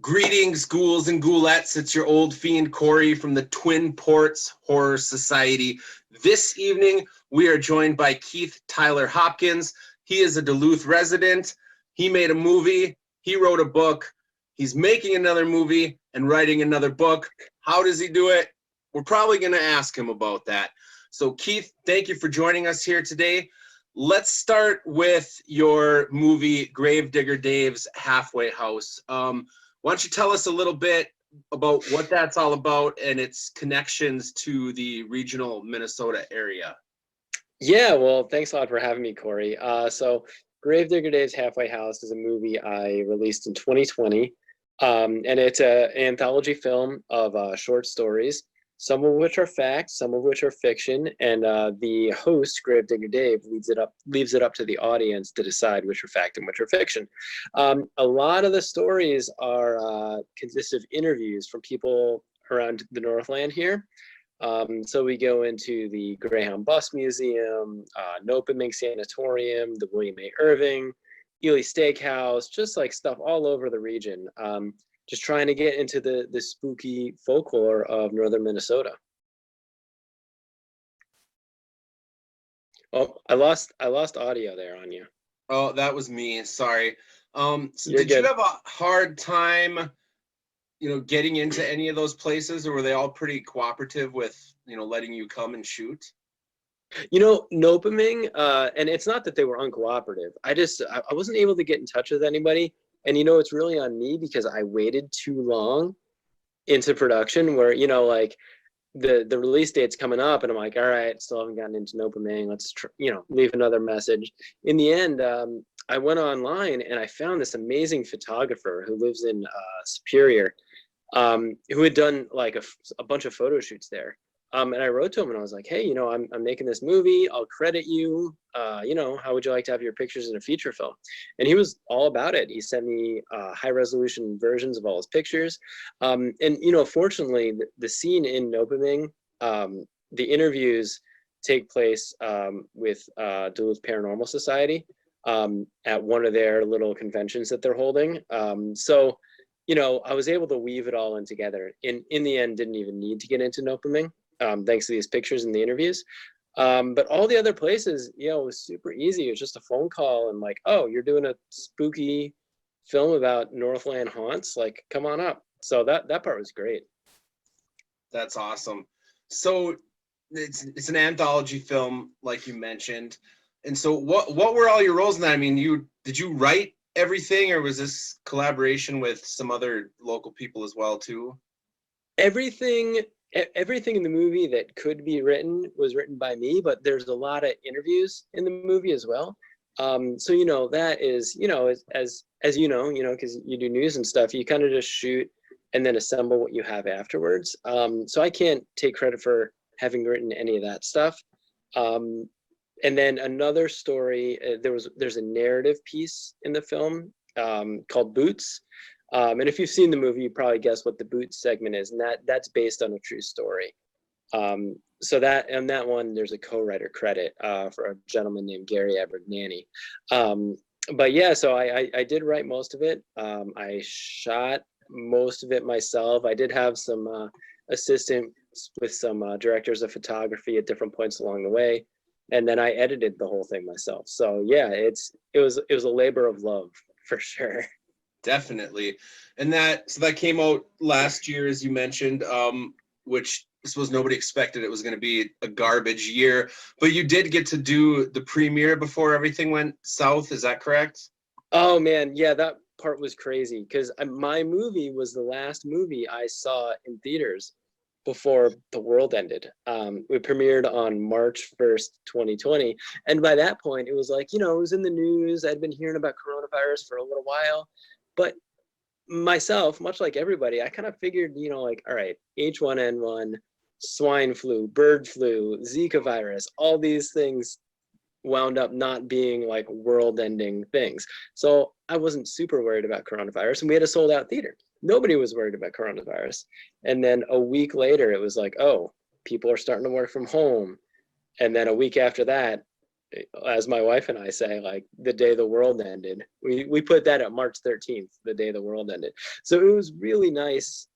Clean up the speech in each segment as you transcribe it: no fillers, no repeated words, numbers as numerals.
Greetings, ghouls and ghoulettes. It's your old fiend Corey from the Twin Ports Horror Society. This evening, we are joined by Keith Tyler Hopkins. He is a Duluth resident. He made a movie. He wrote a book. He's making another movie and writing another book. How does he do it? We're probably going to ask him about that. So, Keith, thank you for joining us here today. Let's start with your movie, Gravedigger Dave's Halfway House. Why don't you tell us a little bit about what that's all about and its connections to the regional Minnesota area? Yeah, well, thanks a lot for having me, Corey. So Gravedigger Dave's Halfway House is a movie I released in 2020, and it's an anthology film of short stories, some of which are facts, some of which are fiction, and the host, Gravedigger Dave, leaves it up to the audience to decide which are fact and which are fiction. A lot of the stories are consist of interviews from people around the Northland here. So we go into the Greyhound Bus Museum, Nopeming Sanatorium, the William A. Irving, Ely Steakhouse, just like stuff all over the region. Just trying to get into the spooky folklore of northern Minnesota. Oh, I lost audio there on you. Oh, that was me. Sorry. So You're did good. you have a hard time, getting into any of those places, or were they all pretty cooperative with, letting you come and shoot? Nopeming, and it's not that they were uncooperative. I wasn't able to get in touch with anybody. And it's really on me because I waited too long into production where, like the release date's coming up and I'm like, all right, still haven't gotten into Nopeming. Let's, leave another message. In the end, I went online and I found this amazing photographer who lives in Superior, who had done like a bunch of photo shoots there. And I wrote to him and I was like, hey, I'm making this movie. I'll credit you. How would you like to have your pictures in a feature film? And he was all about it. He sent me high resolution versions of all his pictures. And fortunately, the scene in Nopeming, the interviews take place with Duluth Paranormal Society at one of their little conventions that they're holding. So I was able to weave it all in together. In the end, didn't even need to get into Nopeming. Thanks to these pictures and the interviews. But all the other places, it was super easy. It was just a phone call and like, oh, you're doing a spooky film about Northland haunts? Like, come on up. So that part was great. That's awesome. So it's an anthology film, like you mentioned. And so what were all your roles in that? I mean, did you write everything, or was this collaboration with some other local people as well too? Everything in the movie that could be written was written by me, but there's a lot of interviews in the movie as well. So that is, as because you do news and stuff, you kind of just shoot and then assemble what you have afterwards. So I can't take credit for having written any of that stuff. And then another story, there's a narrative piece in the film called Boots. And if you've seen the movie, you probably guess what the Boots segment is, and that's based on a true story. So that on that one, there's a co-writer credit for a gentleman named Gary Abergnani. But yeah, so I did write most of it. I shot most of it myself. I did have some assistance with some directors of photography at different points along the way, and then I edited the whole thing myself. So yeah, it was a labor of love for sure. Definitely. And that came out last year, as you mentioned, which I suppose nobody expected it was going to be a garbage year, but you did get to do the premiere before everything went south. Is that correct? Oh man, yeah, that part was crazy because my movie was the last movie I saw in theaters before the world ended. We premiered on March 1st, 2020. And by that point, it was like, it was in the news. I'd been hearing about coronavirus for a little while. But myself, much like everybody, I kind of figured, like, all right, H1N1, swine flu, bird flu, Zika virus, all these things wound up not being like world-ending things. So I wasn't super worried about coronavirus, and we had a sold-out theater. Nobody was worried about coronavirus. And then a week later, it was like, oh, people are starting to work from home. And then a week after that, as my wife and I say, like the day the world ended. We put that at March 13th, the day the world ended. So it was really nice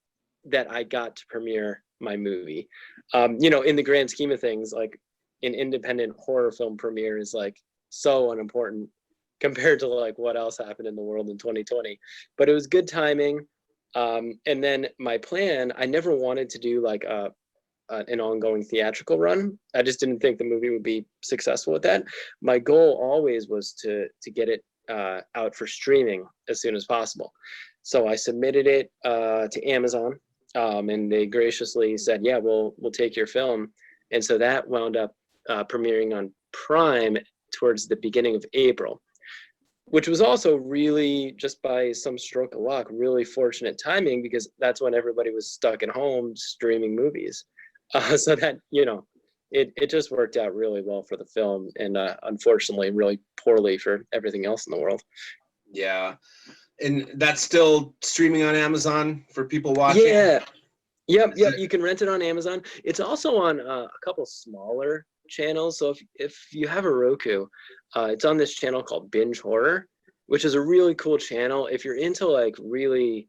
that I got to premiere my movie. You know, in the grand scheme of things, like an independent horror film premiere is like so unimportant compared to like what else happened in the world in 2020. But it was good timing. And then my plan, I never wanted to do like an ongoing theatrical run. I just didn't think the movie would be successful with that. My goal always was to get it out for streaming as soon as possible. So I submitted it to Amazon, and they graciously said, "Yeah, we'll take your film." And so that wound up premiering on Prime towards the beginning of April, which was also really, just by some stroke of luck, really fortunate timing, because that's when everybody was stuck at home streaming movies. So that, you know, it just worked out really well for the film, and unfortunately really poorly for everything else in the world. Yeah. And that's still streaming on Amazon for people watching? Yeah. Yep. You can rent it on Amazon. It's also on a couple smaller channels. So if you have a Roku, it's on this channel called Binge Horror, which is a really cool channel. If you're into like really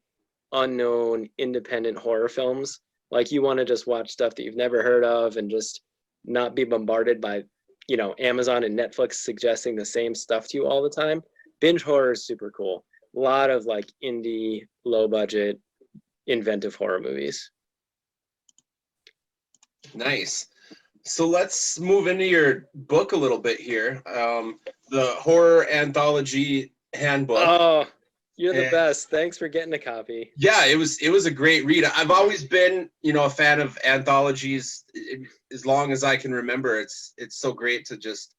unknown independent horror films, like you want to just watch stuff that you've never heard of and just not be bombarded by, you know, Amazon and Netflix suggesting the same stuff to you all the time, Binge Horror is super cool. A lot of like indie, low budget, inventive horror movies. Nice. So let's move into your book a little bit here. The Horror Anthology Handbook. Oh, you're the best. Thanks for getting a copy. Yeah, it was a great read. I've always been, you know, a fan of anthologies as long as I can remember. It's so great to just,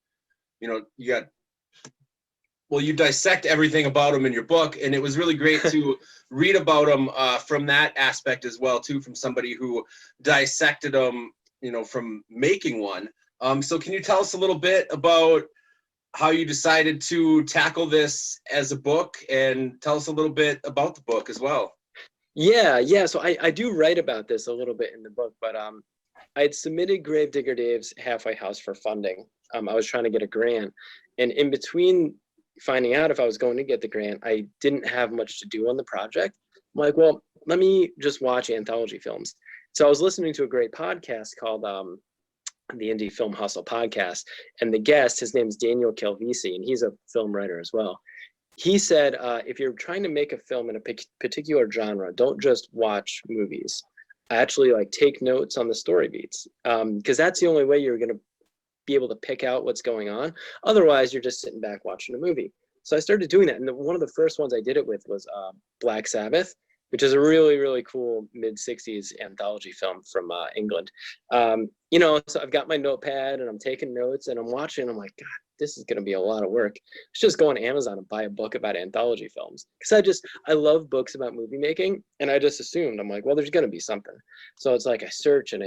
you know, you dissect everything about them in your book, and it was really great to read about them from that aspect as well, too, from somebody who dissected them, you know, from making one. So can you tell us a little bit about how you decided to tackle this as a book, and tell us a little bit about the book as well? Yeah. So I do write about this a little bit in the book, but I had submitted Gravedigger Dave's Halfway House for funding. I was trying to get a grant, and in between finding out if I was going to get the grant, I didn't have much to do on the project. I'm like, well, let me just watch anthology films. So I was listening to a great podcast called the Indie Film Hustle podcast, and the guest, his name is Daniel Calvisi, and he's a film writer as well. He said, if you're trying to make a film in a particular genre, don't just watch movies. Actually, like, take notes on the story beats, because that's the only way you're going to be able to pick out what's going on. Otherwise, you're just sitting back watching a movie. So I started doing that, and one of the first ones I did it with was Black Sabbath, which is a really, really cool mid-'60s anthology film from England. You know, so I've got my notepad and I'm taking notes and I'm watching. I'm like, God, this is going to be a lot of work. Let's just go on Amazon and buy a book about anthology films. Because I love books about movie making. And I just assumed, I'm like, well, there's going to be something. So it's like I search and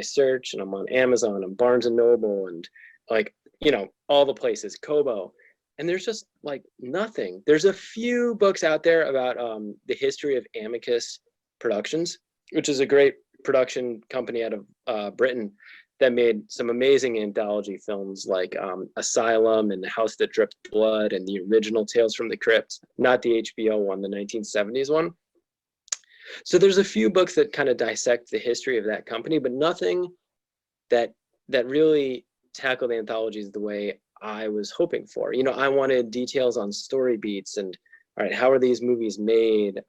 I'm on Amazon and Barnes and Noble and, like, you know, all the places, Kobo. And there's just like nothing. There's a few books out there about the history of Amicus Productions, which is a great production company out of Britain that made some amazing anthology films like Asylum and The House That Dripped Blood and the original Tales from the Crypt, not the HBO one, the 1970s one. So there's a few books that kind of dissect the history of that company, but nothing that really tackled anthologies the way I was hoping for. You know, I wanted details on story beats and, all right, how are these movies made?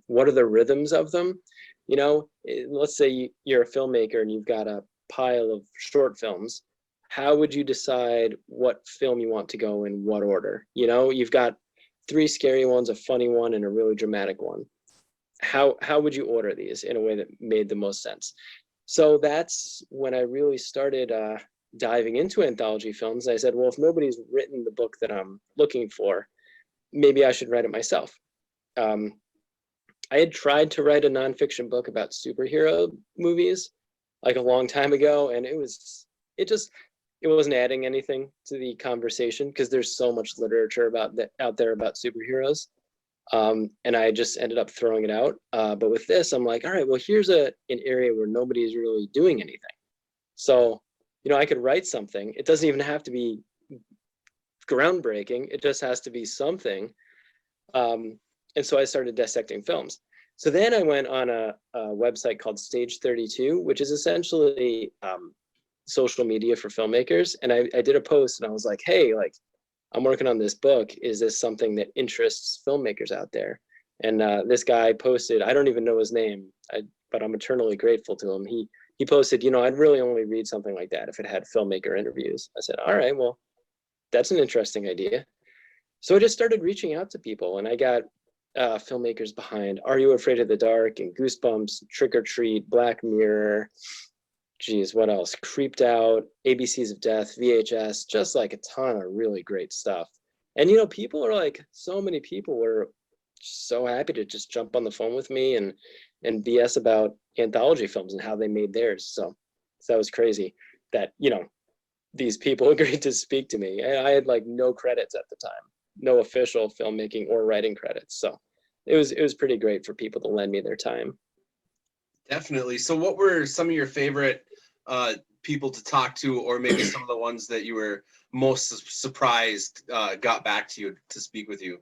What are the rhythms of them? You know, let's say you're a filmmaker and you've got a pile of short films. How would you decide what film you want to go in what order? You know, you've got 3 scary ones, a funny one, and a really dramatic one. How would you order these in a way that made the most sense? So that's when I really started diving into anthology films. I said, well, if nobody's written the book that I'm looking for, maybe I should write it myself. I had tried to write a nonfiction book about superhero movies like a long time ago, and it wasn't adding anything to the conversation because there's so much literature out there about superheroes. And I just ended up throwing it out. But with this, I'm like, all right, well, here's an area where nobody's really doing anything. So, you know, I could write something. It doesn't even have to be groundbreaking. It just has to be something. And so I started dissecting films. So then I went on a website called Stage 32, which is essentially social media for filmmakers. And I did a post and I was like, hey, like, I'm working on this book. Is this something that interests filmmakers out there? And this guy posted, I don't even know his name, but I'm eternally grateful to him. He posted, you know, I'd really only read something like that if it had filmmaker interviews. I said, all right, well, that's an interesting idea. So I just started reaching out to people, and I got filmmakers behind Are You Afraid of the Dark and Goosebumps, Trick or Treat, Black Mirror, geez, what else? Creeped Out, ABCs of Death, VHS, just like a ton of really great stuff. And, you know, people are like, so many people were so happy to just jump on the phone with me and BS about anthology films and how they made theirs. So that was crazy that, you know, these people agreed to speak to me. I had like no credits at the time, no official filmmaking or writing credits. So it was pretty great for people to lend me their time. Definitely. So what were some of your favorite people to talk to, or maybe some of the ones that you were most surprised got back to you to speak with you?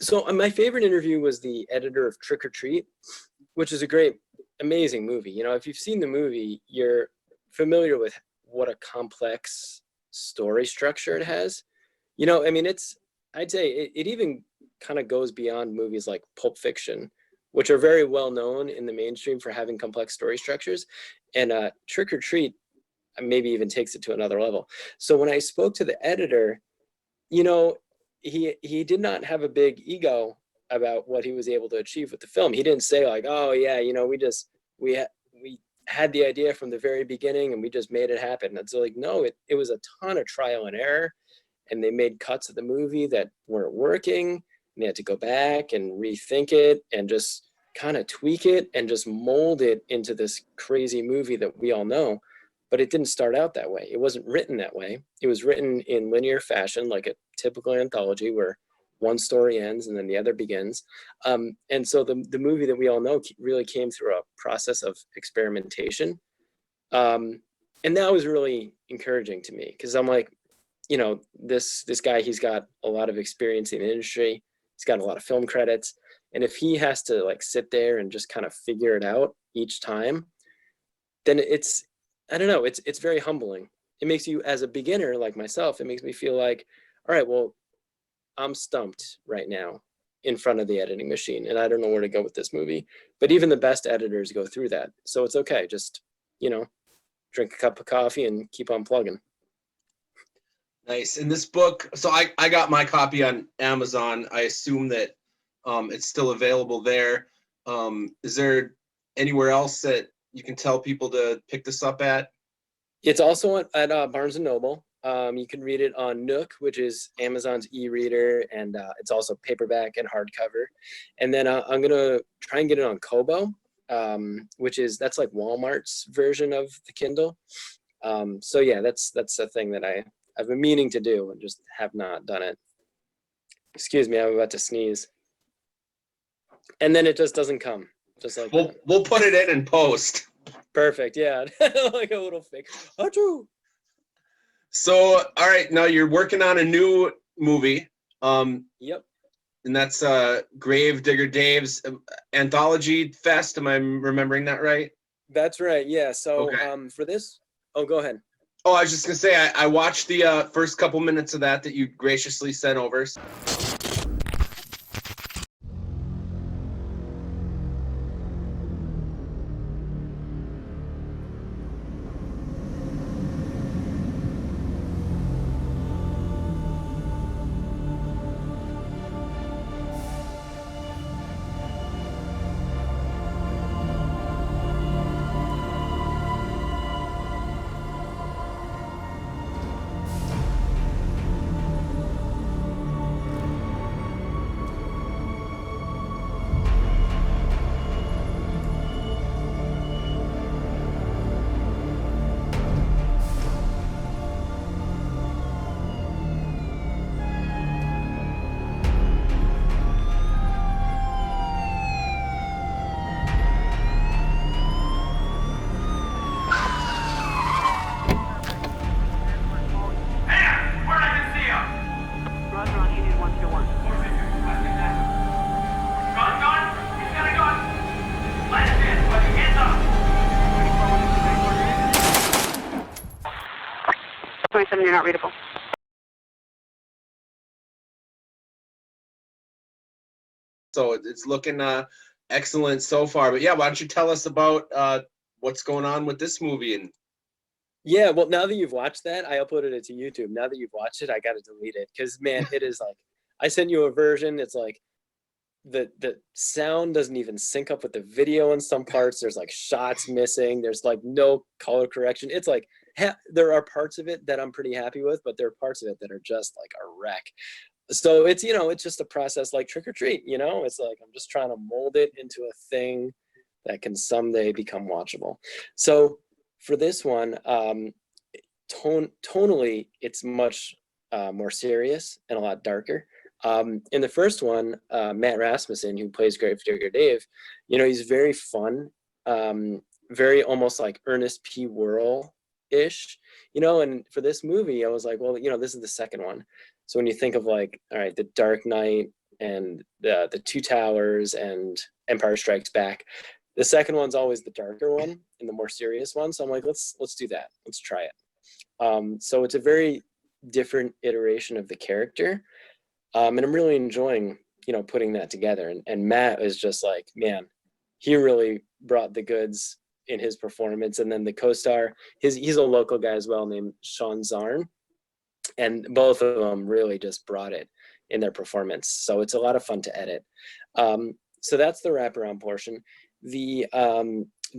So my favorite interview was the editor of Trick or Treat, which is a great, amazing movie. You know, if you've seen the movie, you're familiar with what a complex story structure it has. You know, I mean, I'd say it even kind of goes beyond movies like Pulp Fiction, which are very well known in the mainstream for having complex story structures. And Trick or Treat maybe even takes it to another level. So when I spoke to the editor, you know, he did not have a big ego about what he was able to achieve with the film. He didn't say like, oh yeah, you know, we had the idea from the very beginning and we just made it happen. It's like, no, it was a ton of trial and error, and they made cuts of the movie that weren't working, and they had to go back and rethink it and just kind of tweak it and just mold it into this crazy movie that we all know. But it didn't start out that way. It wasn't written that way. It was written in linear fashion, like a typical anthology where one story ends and then the other begins. And so the movie that we all know really came through a process of experimentation. And that was really encouraging to me, because I'm like, you know, this guy, he's got a lot of experience in the industry. He's got a lot of film credits. And if he has to like sit there and just kind of figure it out each time, then I don't know, it's very humbling. It makes you, as a beginner like myself, it makes me feel like, all right, well, I'm stumped right now in front of the editing machine and I don't know where to go with this movie. But even the best editors go through that. So it's okay. Just, you know, drink a cup of coffee and keep on plugging. Nice. In this book, so I got my copy on Amazon. I assume that it's still available there. Is there anywhere else that you can tell people to pick this up at? It's also at Barnes and Noble. You can read it on Nook, which is Amazon's e-reader, and it's also paperback and hardcover. And then I'm gonna try and get it on Kobo, that's like Walmart's version of the Kindle. So yeah, that's a thing that I've been meaning to do and just have not done it. Excuse me, I'm about to sneeze. And then it just doesn't come. Just like we'll put it in post. Perfect, yeah. Like a little fake. Achoo! So, all right, now you're working on a new movie. Yep. And that's Gravedigger Dave's Anthology Fest. Am I remembering that right? That's right, yeah. So okay. For this, oh, go ahead. Oh, I was just gonna say I watched the first couple minutes of that you graciously sent over. 27, you're not readable. So it's looking excellent so far. But yeah, why don't you tell us about what's going on with this movie? And yeah, well, now that you've watched that, I uploaded it to YouTube. Now that you've watched it, I got to delete it because, man, it is like, I sent you a version. It's like the sound doesn't even sync up with the video in some parts. There's like shots missing. There's like no color correction. It's like there are parts of it that I'm pretty happy with, but there are parts of it that are just like a wreck. So it's, you know, it's just a process like Trick or Treat, you know, it's like I'm just trying to mold it into a thing that can someday become watchable. So for this one, tonally, it's much more serious and a lot darker. In the first one, Matt Rasmussen, who plays Gravedigger Dave, you know, he's very fun, very almost like Ernest P. Worrell-ish, you know, and for this movie, I was like, well, you know, this is the second one. So when you think of like, all right, The Dark Knight and the Two Towers and Empire Strikes Back, the second one's always the darker one and the more serious one. So I'm like, let's do that. Let's try it. So it's a very different iteration of the character. And I'm really enjoying, you know, putting that together. And Matt is just like, man, he really brought the goods in his performance. And then the co-star, he's a local guy as well named Sean Zarn. And both of them really just brought it in their performance. So it's a lot of fun to edit. So that's the wraparound portion. The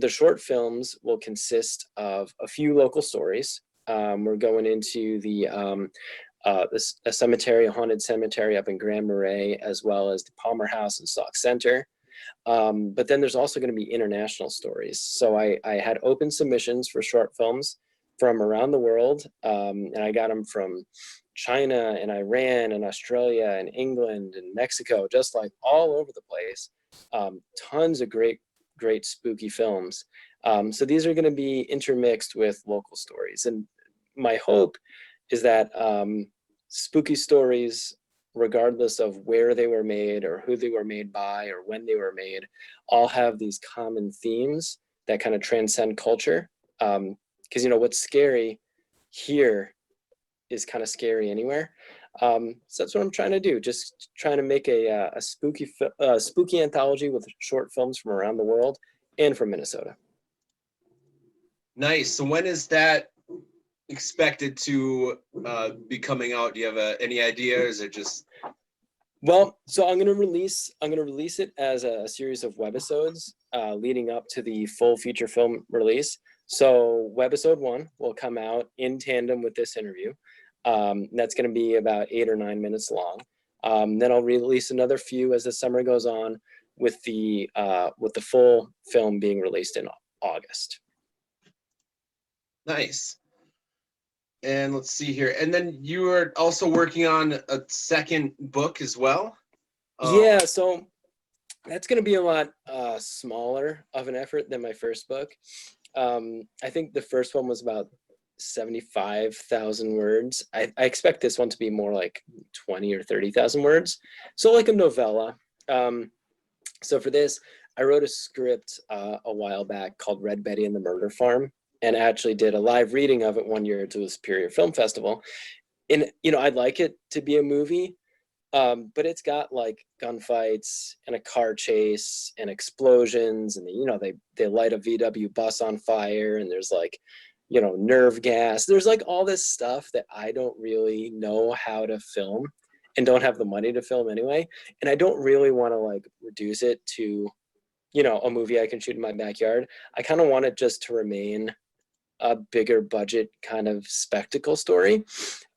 short films will consist of a few local stories. We're going into a cemetery, a haunted cemetery up in Grand Marais, as well as the Palmer House in Sauk Center. But then there's also going to be international stories. So I had open submissions for short films from around the world, and I got them from China and Iran and Australia and England and Mexico, just like all over the place. Tons of great spooky films. So these are going to be intermixed with local stories, and my hope is that spooky stories, regardless of where they were made or who they were made by or when they were made, all have these common themes that kind of transcend culture. Because, you know, what's scary here is kind of scary anywhere. So that's what I'm trying to do. Just trying to make a spooky anthology with short films from around the world and from Minnesota. Nice. So when is that expected to be coming out? Do you have any idea? Or is it just? Well, so I'm gonna release it as a series of webisodes leading up to the full feature film release. So webisode 1 will come out in tandem with this interview. That's going to be about 8 or 9 minutes long. Then I'll release another few as the summer goes on, with the full film being released in August. Nice. And let's see here. And then you are also working on a second book as well? Yeah, so that's going to be a lot smaller of an effort than my first book. I think the first one was about 75,000 words. I expect this one to be more like 20 or 30,000 words. So like a novella. So for this, I wrote a script a while back called Red Betty and the Murder Farm, and actually did a live reading of it one year to the Superior Film Festival. And, you know, I'd like it to be a movie, but it's got like gunfights and a car chase and explosions, and you know, they light a VW bus on fire, and there's like, you know, nerve gas. There's like all this stuff that I don't really know how to film and don't have the money to film anyway. And I don't really want to like reduce it to, you know, a movie I can shoot in my backyard. I kind of want it just to remain a bigger budget kind of spectacle story.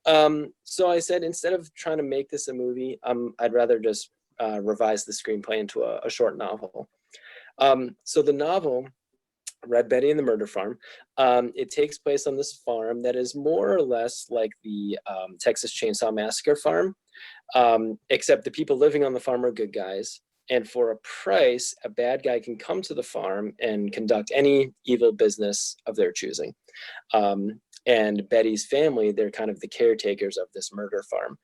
So I said, instead of trying to make this a movie, I'd rather just revise the screenplay into a short novel. So the novel, Red Betty and the Murder Farm, it takes place on this farm that is more or less like the Texas Chainsaw Massacre farm, except the people living on the farm are good guys. And for a price, a bad guy can come to the farm and conduct any evil business of their choosing. And Betty's family, they're kind of the caretakers of this murder farm.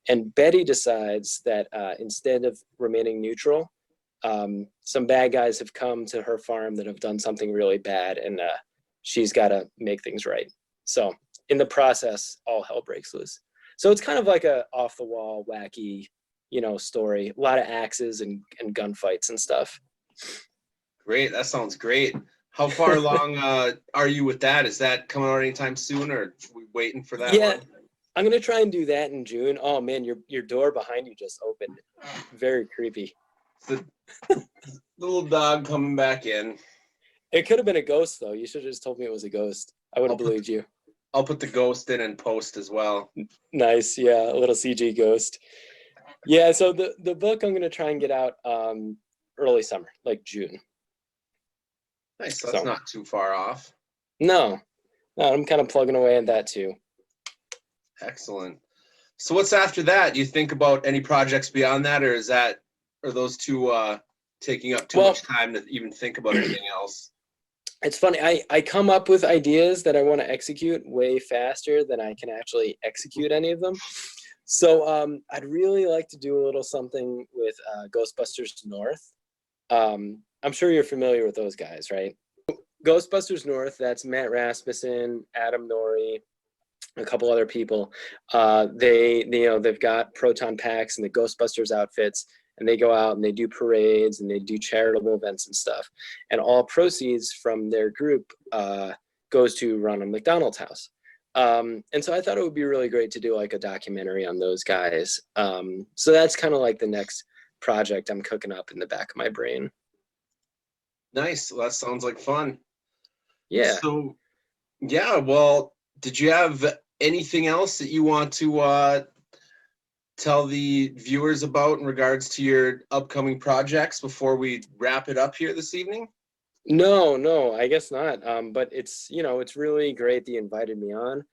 And Betty decides that instead of remaining neutral, some bad guys have come to her farm that have done something really bad, and she's got to make things right. So in the process, all hell breaks loose. So it's kind of like a off the wall, wacky, story. A lot of axes and gunfights and stuff. Great. That sounds great. How far along are you with that? Is that coming out anytime soon, or are we waiting for that one? I'm gonna try and do that in June. Oh man, your door behind you just opened. Very creepy. The little dog coming back in. It could have been a ghost though. You should have just told me it was a ghost. I would have believed you. I'll put the ghost in post as well. Nice, yeah, a little CG ghost. Yeah, so the book I'm gonna try and get out early summer, like June. Nice. That's not too far off. No, I'm kind of plugging away at that too. Excellent. So what's after that? Do you think about any projects beyond that, or are those two taking up too much time to even think about anything else? It's funny. I come up with ideas that I want to execute way faster than I can actually execute any of them. So I'd really like to do a little something with Ghostbusters North. I'm sure you're familiar with those guys, right? Ghostbusters North, that's Matt Rasmussen, Adam Norrie, a couple other people. They've got proton packs and the Ghostbusters outfits, and they go out and they do parades and they do charitable events and stuff. And all proceeds from their group goes to Ronald McDonald's house. And so I thought it would be really great to do like a documentary on those guys. So that's kind of like the next project I'm cooking up in the back of my brain. Nice. Well, that sounds like fun. Yeah. So, yeah, well, did you have anything else that you want to tell the viewers about in regards to your upcoming projects before we wrap it up here this evening? No, I guess not. But it's really great that you invited me on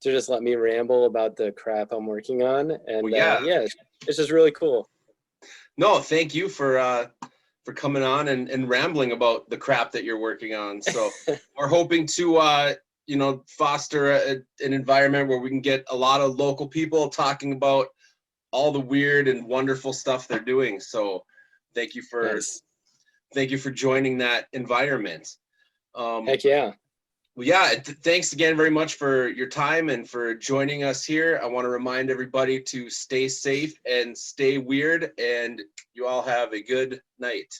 to just let me ramble about the crap I'm working on. And it's just really cool. No, thank you for coming on and rambling about the crap that you're working on. So we're hoping to foster an environment where we can get a lot of local people talking about all the weird and wonderful stuff they're doing. So thank you for joining that environment. Heck yeah. Well, yeah, thanks again very much for your time and for joining us here. I want to remind everybody to stay safe and stay weird, and you all have a good night.